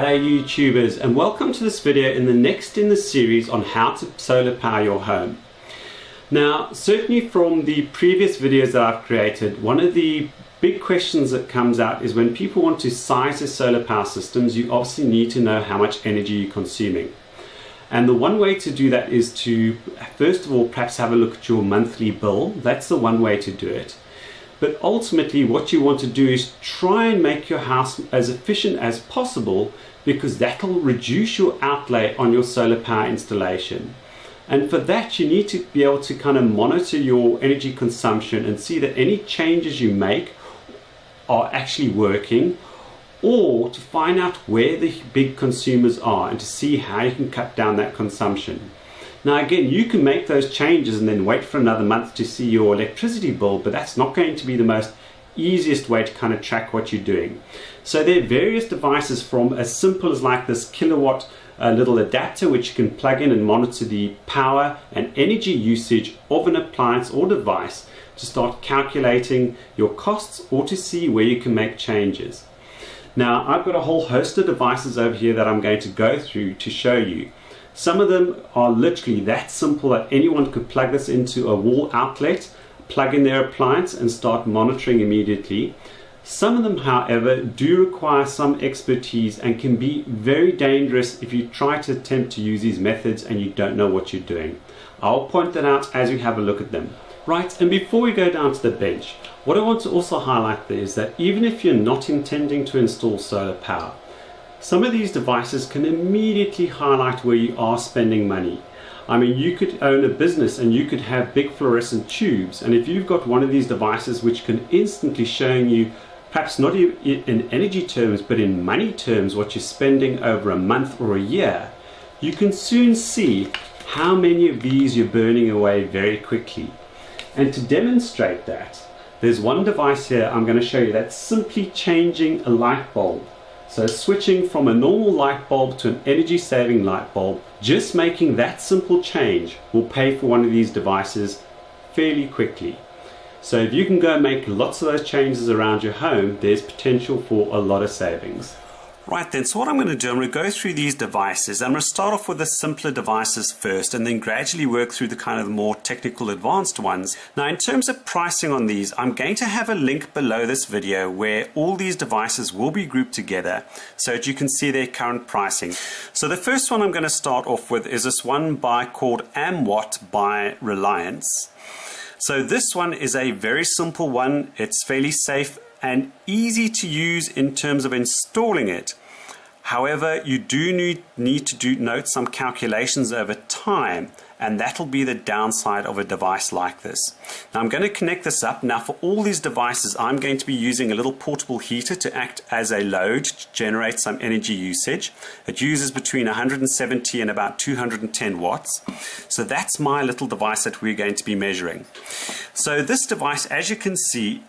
Hello YouTubers, and welcome to this video in the next in the series on how to solar power your home. Now, certainly from the previous videos that I've created, one of the big questions that comes out is when people want to size their solar power systems, you obviously need to know how much energy you're consuming. And the one way to do that is to, first of all, perhaps have a look at your monthly bill. That's the one way to do it. But ultimately, what you want to do is try and make your house as efficient as possible, because that'll reduce your outlay on your solar power installation. And for that, you need to be able to kind of monitor your energy consumption and see that any changes you make are actually working, or to find out where the big consumers are and to see how you can cut down that consumption. Now again, you can make those changes and then wait for another month to see your electricity bill, but that's not going to be the most easiest way to kind of track what you're doing. So there are various devices, from as simple as like this kilowatt little adapter, which you can plug in and monitor the power and energy usage of an appliance or device to start calculating your costs or to see where you can make changes. Now I've got a whole host of devices over here that I'm going to go through to show you. Some of them are literally that simple that anyone could plug this into a wall outlet, plug in their appliance and start monitoring immediately. Some of them, however, do require some expertise and can be very dangerous if you try to attempt to use these methods and you don't know what you're doing. I'll point that out as we have a look at them. Right, and before we go down to the bench, what I want to also highlight there is that even if you're not intending to install solar power, some of these devices can immediately highlight where you are spending money. I mean, you could own a business and you could have big fluorescent tubes, and if you've got one of these devices which can instantly show you, perhaps not in energy terms but in money terms, what you're spending over a month or a year, you can soon see how many of these you're burning away very quickly. And to demonstrate that, there's one device here I'm going to show you that's simply changing a light bulb. So switching from a normal light bulb to an energy saving light bulb, just making that simple change will pay for one of these devices fairly quickly. So if you can go and make lots of those changes around your home, there's potential for a lot of savings. Right then, so what I'm going to do, I'm going to go through these devices. I'm going to start off with the simpler devices first and then gradually work through the kind of more technical advanced ones. Now in terms of pricing on these, I'm going to have a link below this video where all these devices will be grouped together so that you can see their current pricing. So the first one I'm going to start off with is this one called Amwatt by Reliance. So this one is a very simple one. It's fairly safe and easy to use in terms of installing it. However, you do need to note some calculations over time, and that'll be the downside of a device like this. Now I'm going to connect this up. Now for all these devices, I'm going to be using a little portable heater to act as a load to generate some energy usage. It uses between 170 and about 210 watts. So that's my little device that we're going to be measuring. So this device, as you can see,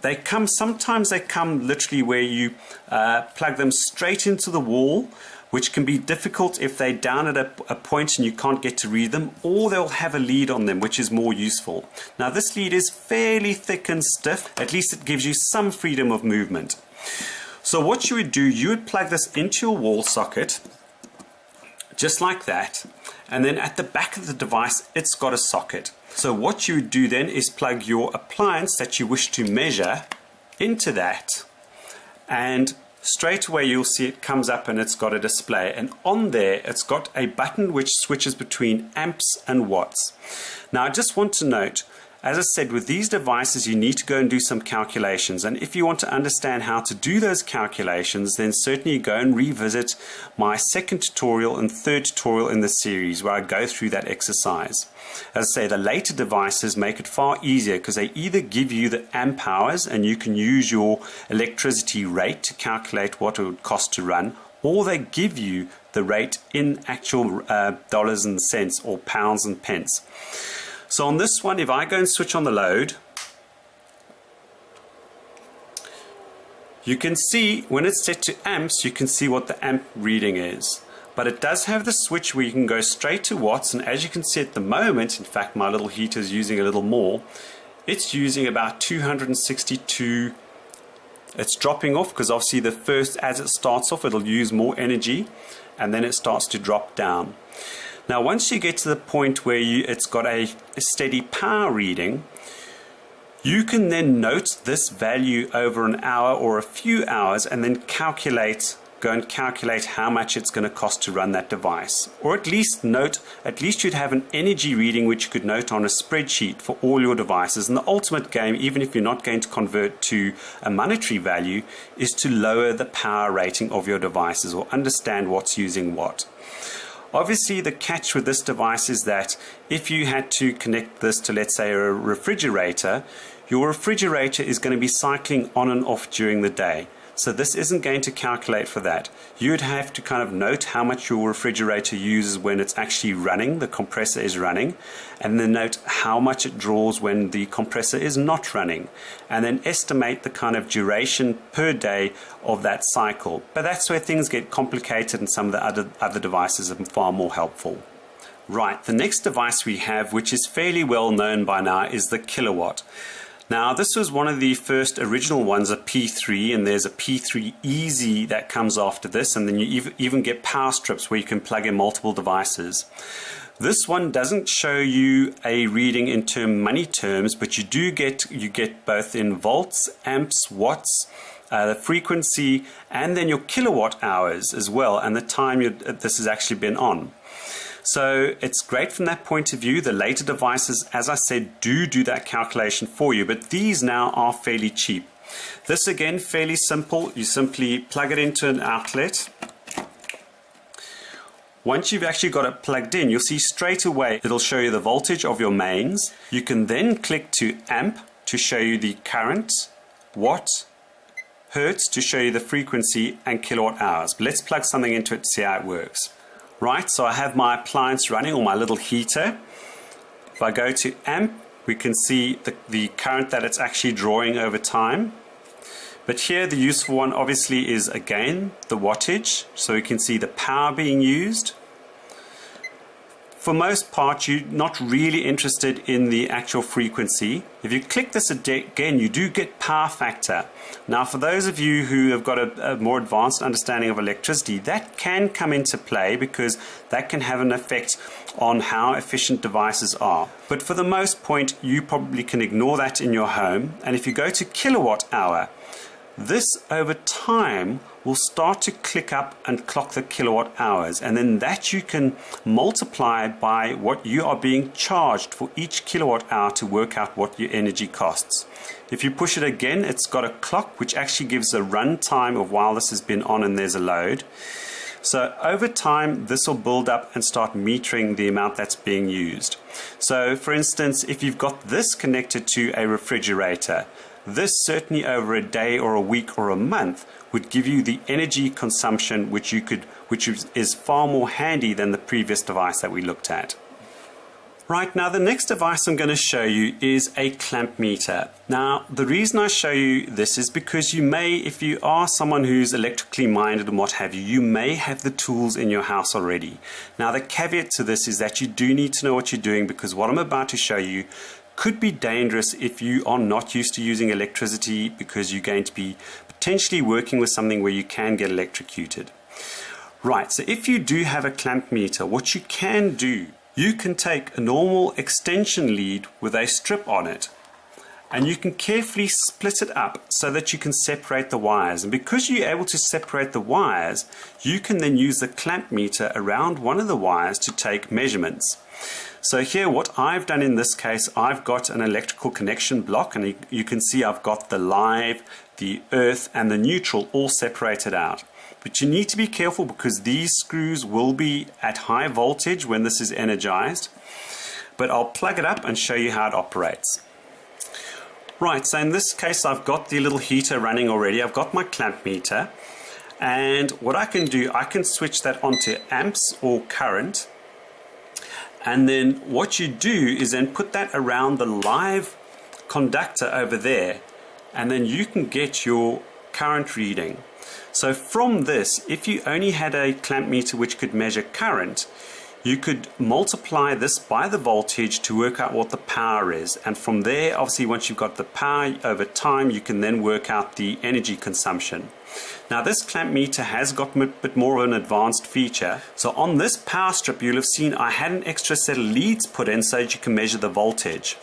sometimes they come literally where you plug them straight into the wall, which can be difficult if they're down at a point and you can't get to read them, or they'll have a lead on them, which is more useful. Now this lead is fairly thick and stiff. At least it gives you some freedom of movement. So what you would do, you would plug this into your wall socket, just like that, and then at the back of the device, it's got a socket. So what you would do then is plug your appliance that you wish to measure into that, and straight away you'll see it comes up and it's got a display, and on there it's got a button which switches between amps and watts. Now I just want to note, as I said, with these devices you need to go and do some calculations, and if you want to understand how to do those calculations, then certainly go and revisit my second tutorial and third tutorial in the series where I go through that exercise. As I say, the later devices make it far easier because they either give you the amp hours and you can use your electricity rate to calculate what it would cost to run, or they give you the rate in actual dollars and cents or pounds and pence. So on this one, if I go and switch on the load, you can see when it's set to amps, you can see what the amp reading is. But it does have the switch where you can go straight to watts, and as you can see at the moment, in fact my little heater is using a little more, it's using about 262 It's dropping off because obviously the first, as it starts off, it'll use more energy and then it starts to drop down. Now once you get to the point where it's got a steady power reading, you can then note this value over an hour or a few hours and then go and calculate how much it's going to cost to run that device. Or at least you'd have an energy reading which you could note on a spreadsheet for all your devices. And the ultimate game, even if you're not going to convert to a monetary value, is to lower the power rating of your devices or understand what's using what. Obviously, the catch with this device is that if you had to connect this to, let's say, a refrigerator, your refrigerator is going to be cycling on and off during the day. So this isn't going to calculate for that. You would have to kind of note how much your refrigerator uses when it's actually running, the compressor is running, and then note how much it draws when the compressor is not running, and then estimate the kind of duration per day of that cycle. But that's where things get complicated, and some of the other devices are far more helpful. Right, the next device we have, which is fairly well known by now, is the Kilowatt. Now this was one of the first original ones, a P3, and there's a P3 Easy that comes after this, and then you even get power strips where you can plug in multiple devices. This one doesn't show you a reading in money terms, but you get both in volts, amps, watts, the frequency, and then your kilowatt hours as well, and the time this has actually been on. So it's great from that point of view. The later devices, as I said, do that calculation for you, but these now are fairly cheap. This again, fairly simple. You simply plug it into an outlet. Once you've actually got it plugged in, you'll see straight away it'll show you the voltage of your mains. You can then click to amp to show you the current, watt, hertz to show you the frequency, and kilowatt hours. But let's plug something into it to see how it works. Right, so I have my appliance running, or my little heater. If I go to amp, we can see the current that it's actually drawing over time. But here the useful one obviously is again the wattage, so we can see the power being used. For most part, you're not really interested in the actual frequency. If you click this again, you do get power factor. Now, for those of you who have got a more advanced understanding of electricity, that can come into play because that can have an effect on how efficient devices are. But for the most part, you probably can ignore that in your home. And if you go to kilowatt hour, this over time will start to click up and clock the kilowatt hours, and then that you can multiply by what you are being charged for each kilowatt hour to work out what your energy costs. If you push it again, it's got a clock which actually gives a run time of while this has been on and there's a load. So over time this will build up and start metering the amount that's being used. So for instance, if you've got this connected to a refrigerator, this certainly over a day or a week or a month would give you the energy consumption which is far more handy than the previous device that we looked at. Right, now the next device I'm going to show you is a clamp meter. Now the reason I show you this is because you may, if you are someone who's electrically minded and what have you, you may have the tools in your house already. Now the caveat to this is that you do need to know what you're doing, because what I'm about to show you could be dangerous if you are not used to using electricity, because you're going to be potentially working with something where you can get electrocuted. Right, so if you do have a clamp meter, what you can do, you can take a normal extension lead with a strip on it, and you can carefully split it up so that you can separate the wires. And because you're able to separate the wires, you can then use the clamp meter around one of the wires to take measurements. So here what I've done in this case, I've got an electrical connection block, and you can see I've got the live, the earth and the neutral all separated out. But you need to be careful because these screws will be at high voltage when this is energized. But I'll plug it up and show you how it operates. Right, so in this case I've got the little heater running already. I've got my clamp meter, and what I can do, I can switch that onto amps or current. And then what you do is then put that around the live conductor over there, and then you can get your current reading. So from this, if you only had a clamp meter which could measure current, you could multiply this by the voltage to work out what the power is. And from there, obviously, once you've got the power over time, you can then work out the energy consumption. Now, this clamp meter has got a bit more of an advanced feature. So on this power strip, you'll have seen I had an extra set of leads put in so that you can measure the voltage.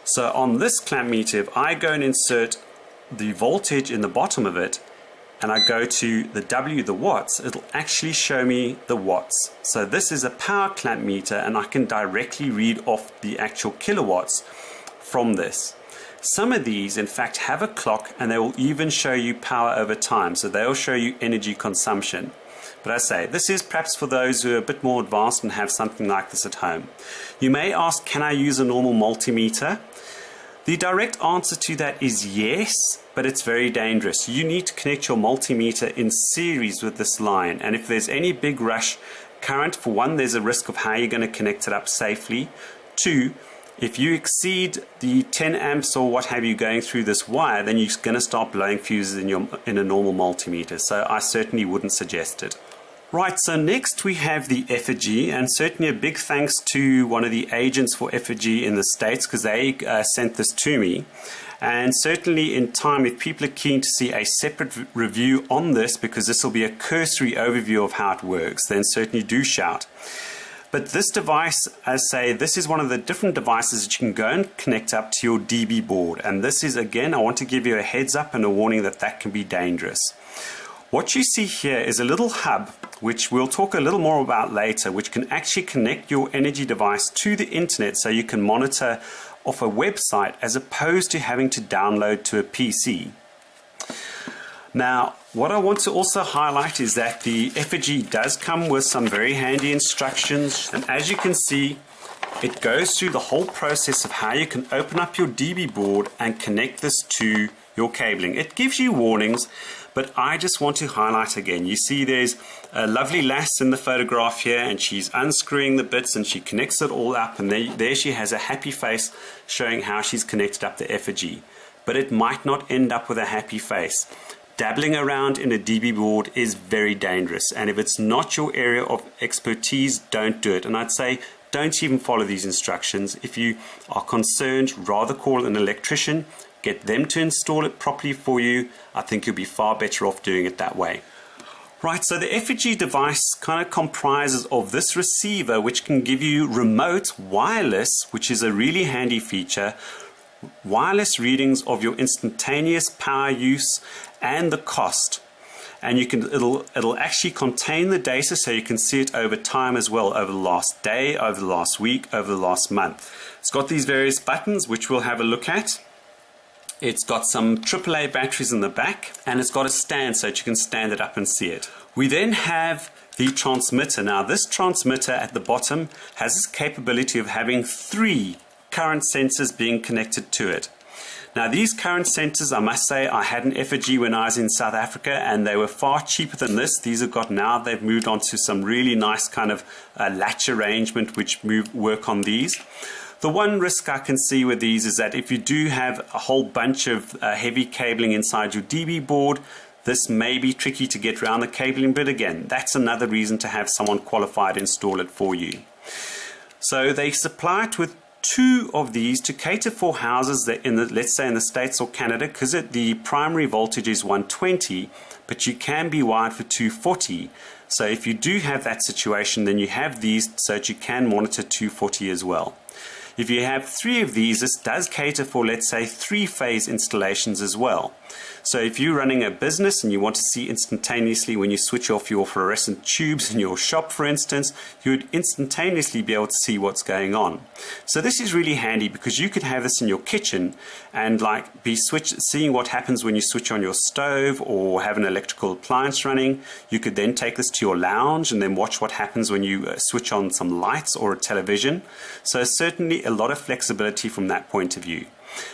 So on this clamp meter, if I go and insert the voltage in the bottom of it, and I go to the W, the watts, it'll actually show me the watts. So this is a power clamp meter, and I can directly read off the actual kilowatts from this. Some of these, in fact, have a clock, and they will even show you power over time. So they'll show you energy consumption. But I say, this is perhaps for those who are a bit more advanced and have something like this at home. You may ask, can I use a normal multimeter? The direct answer to that is yes, but it's very dangerous. You need to connect your multimeter in series with this line, and if there's any big rush current, for one, there's a risk of how you're going to connect it up safely. Two, if you exceed the 10 amps or what have you going through this wire, then you're going to start blowing fuses in a normal multimeter, so I certainly wouldn't suggest it. Right, so next we have the Effigy, and certainly a big thanks to one of the agents for Effigy in the States, because they sent this to me. And certainly in time, if people are keen to see a separate review on this, because this will be a cursory overview of how it works, then certainly do shout. But this device, as I say, this is one of the different devices that you can go and connect up to your DB board. And this is, again, I want to give you a heads up and a warning that that can be dangerous. What you see here is a little hub, which we'll talk a little more about later, which can actually connect your energy device to the internet so you can monitor off a website as opposed to having to download to a PC. Now, what I want to also highlight is that the Effigy does come with some very handy instructions, and as you can see, it goes through the whole process of how you can open up your DB board and connect this to your cabling. It gives you warnings, but I just want to highlight again. You see there's a lovely lass in the photograph here, and she's unscrewing the bits and she connects it all up, and there she has a happy face showing how she's connected up the Effigy. But it might not end up with a happy face. Dabbling around in a DB board is very dangerous, and if it's not your area of expertise, don't do it. And I'd say don't even follow these instructions. If you are concerned, rather call an electrician, get them to install it properly for you. I think you'll be far better off doing it that way. Right, so the Effigy device kind of comprises of this receiver, which can give you remote wireless, which is a really handy feature, wireless readings of your instantaneous power use and the cost. And you can it'll actually contain the data so you can see it over time as well, over the last day, over the last week, over the last month. It's got these various buttons which we'll have a look at. It's got some AAA batteries in the back, and it's got a stand so that you can stand it up and see it. We then have the transmitter. Now this transmitter at the bottom has this capability of having 3 current sensors being connected to it. Now these current sensors, I must say, I had an Effigy when I was in South Africa, and they were far cheaper than this. These have got now, they've moved on to some really nice kind of latch arrangement which work on these. The one risk I can see with these is that if you do have a whole bunch of heavy cabling inside your DB board, this may be tricky to get around the cabling, but again, that's another reason to have someone qualified install it for you. So they supply it with 2 of these to cater for houses that let's say in the States or Canada, because the primary voltage is 120, but you can be wired for 240. So if you do have that situation, then you have these so that you can monitor 240 as well. If you have 3 of these, this does cater for, let's say, 3-phase installations as well. So if you're running a business and you want to see instantaneously when you switch off your fluorescent tubes in your shop, for instance, you would instantaneously be able to see what's going on. So this is really handy because you could have this in your kitchen and be seeing what happens when you switch on your stove or have an electrical appliance running. You could then take this to your lounge and then watch what happens when you switch on some lights or a television. So certainly a lot of flexibility from that point of view.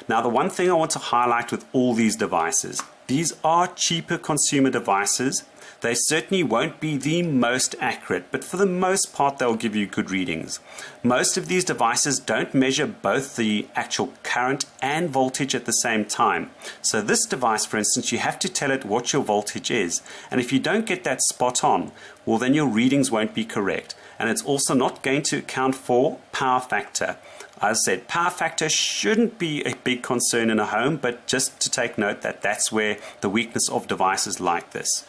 Now, the one thing I want to highlight with all these devices, these are cheaper consumer devices. They certainly won't be the most accurate, but for the most part, they'll give you good readings. Most of these devices don't measure both the actual current and voltage at the same time. So this device, for instance, you have to tell it what your voltage is. And if you don't get that spot on, well, then your readings won't be correct. and it's also not going to account for power factor. As I said, power factor shouldn't be a big concern in a home, but just to take note that that's where the weakness of devices like this.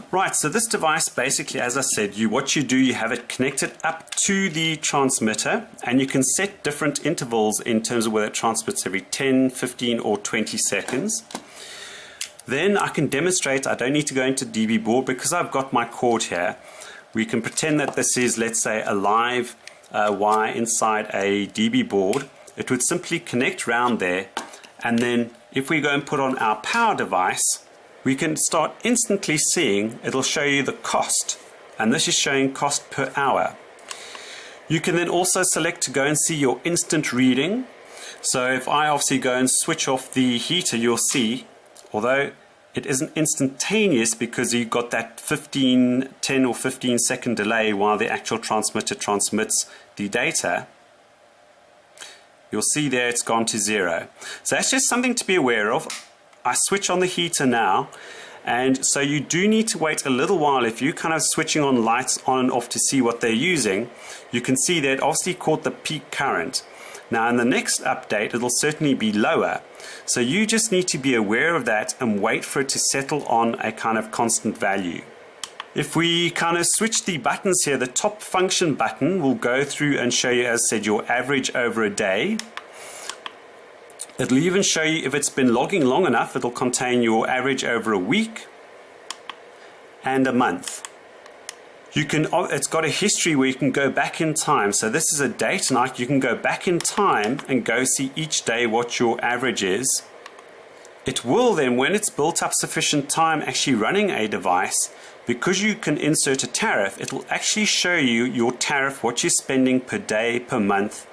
Right, so this device basically, as I said, what you do, you have it connected up to the transmitter, and you can set different intervals in terms of whether it transmits every 10, 15 or 20 seconds. Then I can demonstrate, I don't need to go into DB board because I've got my cord here. We can pretend that this is, let's say, a live wire inside a DB board. It would simply connect round there, and then if we go and put on our power device, we can start instantly seeing, it'll show you the cost, and this is showing cost per hour. You can then also select to go and see your instant reading. So if I obviously go and switch off the heater, you'll see, although it isn't instantaneous because you've got that 10 or 15 second delay while the actual transmitter transmits the data, you'll see there it's gone to 0. So that's just something to be aware of. I switch on the heater now, and so you do need to wait a little while. If you're kind of switching on lights on and off to see what they're using, you can see that it obviously caught the peak current. Now in the next update it'll certainly be lower, so you just need to be aware of that and wait for it to settle on a kind of constant value. If we kind of switch the buttons here, the top function button will go through and show you, as I said, your average over a day. It'll even show you if it's been logging long enough. It'll contain your average over a week and a month. It's got a history where you can go back in time. So this is a date, and you can go back in time and go see each day what your average is. It will then, when it's built up sufficient time actually running a device, because you can insert a tariff, it will actually show you your tariff, what you're spending per day, per month.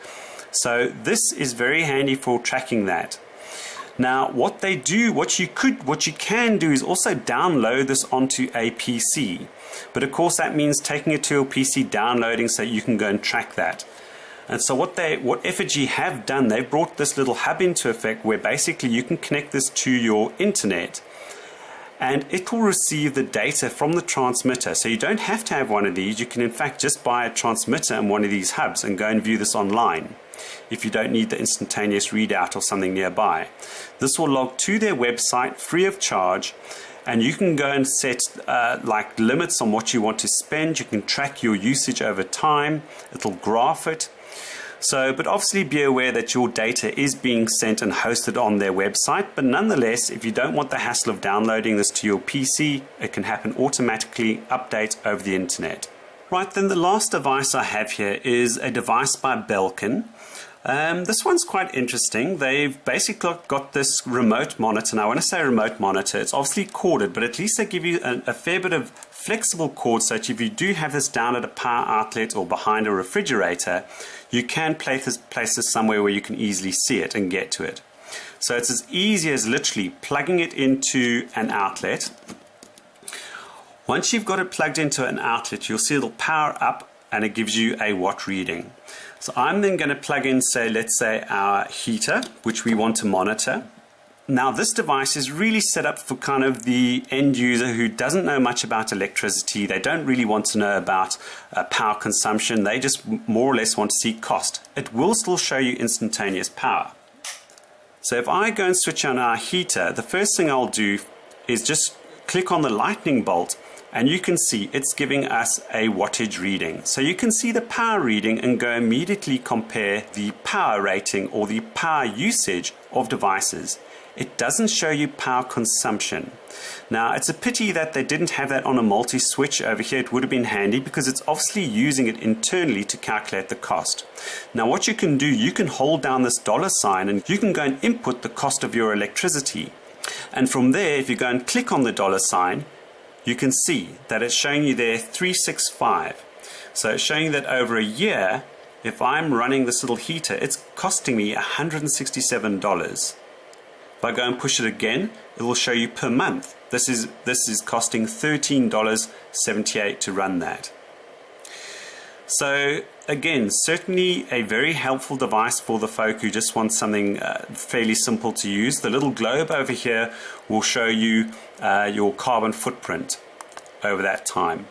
So this is very handy for tracking that. Now what you can do is also download this onto a PC. But of course that means taking it to your PC, downloading so you can go and track that. And so what Effigy have done, they've brought this little hub into effect where basically you can connect this to your internet, and it will receive the data from the transmitter. So you don't have to have one of these. You can in fact just buy a transmitter and one of these hubs and go and view this online if you don't need the instantaneous readout or something nearby. This will log to their website free of charge, and you can go and set like limits on what you want to spend. You can track your usage over time. It'll graph it. So, but obviously be aware that your data is being sent and hosted on their website, but nonetheless, if you don't want the hassle of downloading this to your PC, it can happen automatically, update over the internet. Right, then the last device I have here is a device by Belkin. This one's quite interesting. They've basically got this remote monitor. Now, when I say remote monitor, it's obviously corded, but at least they give you a fair bit of flexible cord, so that if you do have this down at a power outlet or behind a refrigerator, you can place this somewhere where you can easily see it and get to it. So it's as easy as literally plugging it into an outlet. Once you've got it plugged into an outlet, you'll see it'll power up and it gives you a watt reading. So I'm then going to plug in, let's say our heater, which we want to monitor. Now this device is really set up for kind of the end user who doesn't know much about electricity. They don't really want to know about power consumption. They just more or less want to see cost. It will still show you instantaneous power. So if I go and switch on our heater, the first thing I'll do is just click on the lightning bolt, and you can see it's giving us a wattage reading. So you can see the power reading and go immediately compare the power rating or the power usage of devices. It doesn't show you power consumption. Now it's a pity that they didn't have that on a multi-switch over here. It would have been handy because it's obviously using it internally to calculate the cost. Now what you can do, you can hold down this $sign and you can go and input the cost of your electricity. And from there, if you go and click on the $sign, you can see that it's showing you there 365. So it's showing that over a year, if I'm running this little heater, it's costing me $167. If I go and push it again, it will show you per month. This is costing $13.78 to run that. So again, certainly a very helpful device for the folk who just want something fairly simple to use. The little globe over here will show you your carbon footprint over that time.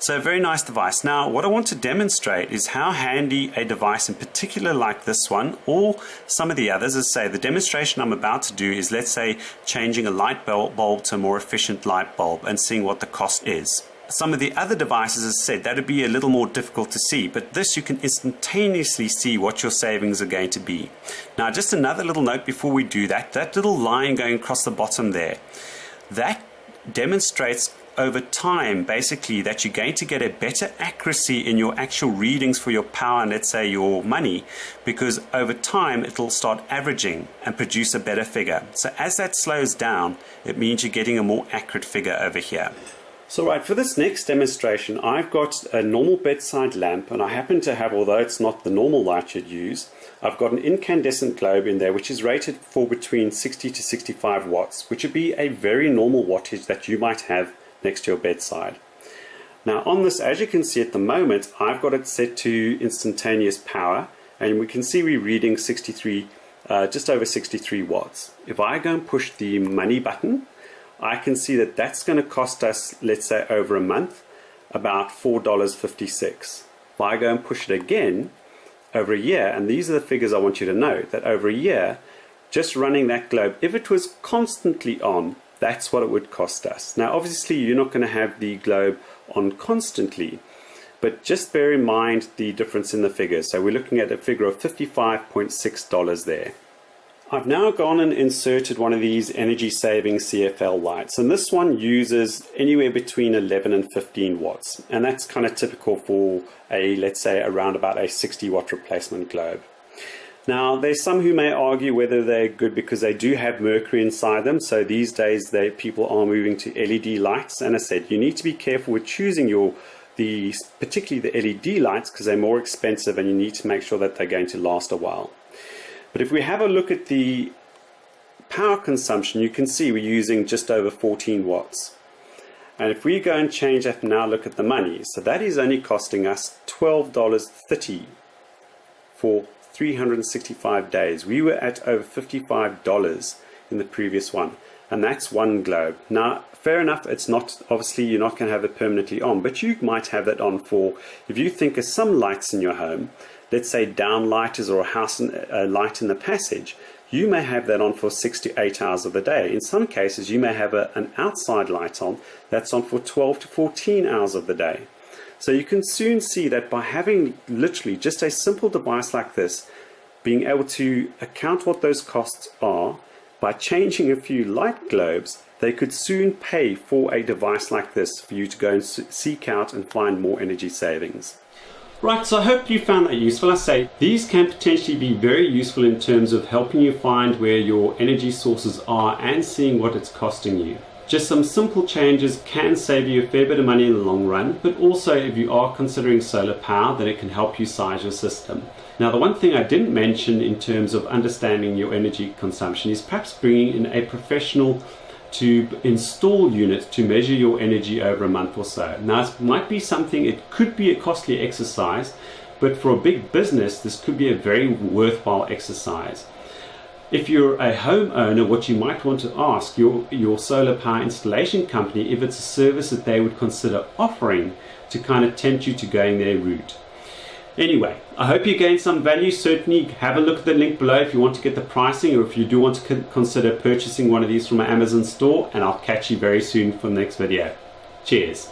So a very nice device. Now what I want to demonstrate is how handy a device in particular like this one or some of the others. As I say, the demonstration I'm about to do is, let's say, changing a light bulb to a more efficient light bulb and seeing what the cost is. Some of the other devices, as I said, that would be a little more difficult to see, but this you can instantaneously see what your savings are going to be. Now just another little note before we do that, that little line going across the bottom there, that demonstrates over time basically that you're going to get a better accuracy in your actual readings for your power and, let's say, your money, because over time it'll start averaging and produce a better figure. So as that slows down, it means you're getting a more accurate figure over here. So right, for this next demonstration, I've got a normal bedside lamp, and I happen to have, although it's not the normal light you'd use, I've got an incandescent globe in there which is rated for between 60 to 65 watts, which would be a very normal wattage that you might have next to your bedside. Now on this, as you can see at the moment, I've got it set to instantaneous power, and we can see we're reading 63, just over 63 watts. If I go and push the money button, I can see that that's going to cost us, let's say over a month, about $4.56. If I go and push it again over a year, and these are the figures I want you to know, that over a year, just running that globe, if it was constantly on, that's what it would cost us. Now obviously you're not going to have the globe on constantly, but just bear in mind the difference in the figures. So we're looking at a figure of $55.6 there. I've now gone and inserted one of these energy saving CFL lights, and this one uses anywhere between 11 and 15 watts, and that's kind of typical for a, let's say, around about a 60 watt replacement globe. Now there's some who may argue whether they're good because they do have mercury inside them, so these days people are moving to LED lights, and as I said, you need to be careful with choosing particularly the LED lights, because they're more expensive and you need to make sure that they're going to last a while. But if we have a look at the power consumption, you can see we're using just over 14 watts. And if we go and change that and now look at the money, so that is only costing us $12.30 for 365 days. We were at over $55 in the previous one, and that's one globe. Now, fair enough, it's not, obviously you're not going to have it permanently on, but you might have that on for, if you think of some lights in your home, let's say downlighters or a light in the passage, you may have that on for 6 to 8 hours of the day. In some cases, you may have an outside light on that's on for 12 to 14 hours of the day. So you can soon see that by having literally just a simple device like this, being able to account what those costs are, by changing a few light globes, they could soon pay for a device like this for you to go and seek out and find more energy savings. Right, so I hope you found that useful. I say these can potentially be very useful in terms of helping you find where your energy sources are and seeing what it's costing you. Just some simple changes can save you a fair bit of money in the long run, but also if you are considering solar power, then it can help you size your system. Now, the one thing I didn't mention in terms of understanding your energy consumption is perhaps bringing in a professional to install units to measure your energy over a month or so. Now, it might be something, it could be a costly exercise, but for a big business, this could be a very worthwhile exercise. If you're a homeowner, what you might want to ask your solar power installation company if it's a service that they would consider offering to kind of tempt you to going their route. Anyway, I hope you gained some value. Certainly have a look at the link below if you want to get the pricing, or if you do want to consider purchasing one of these from our Amazon store, and I'll catch you very soon for the next video. Cheers.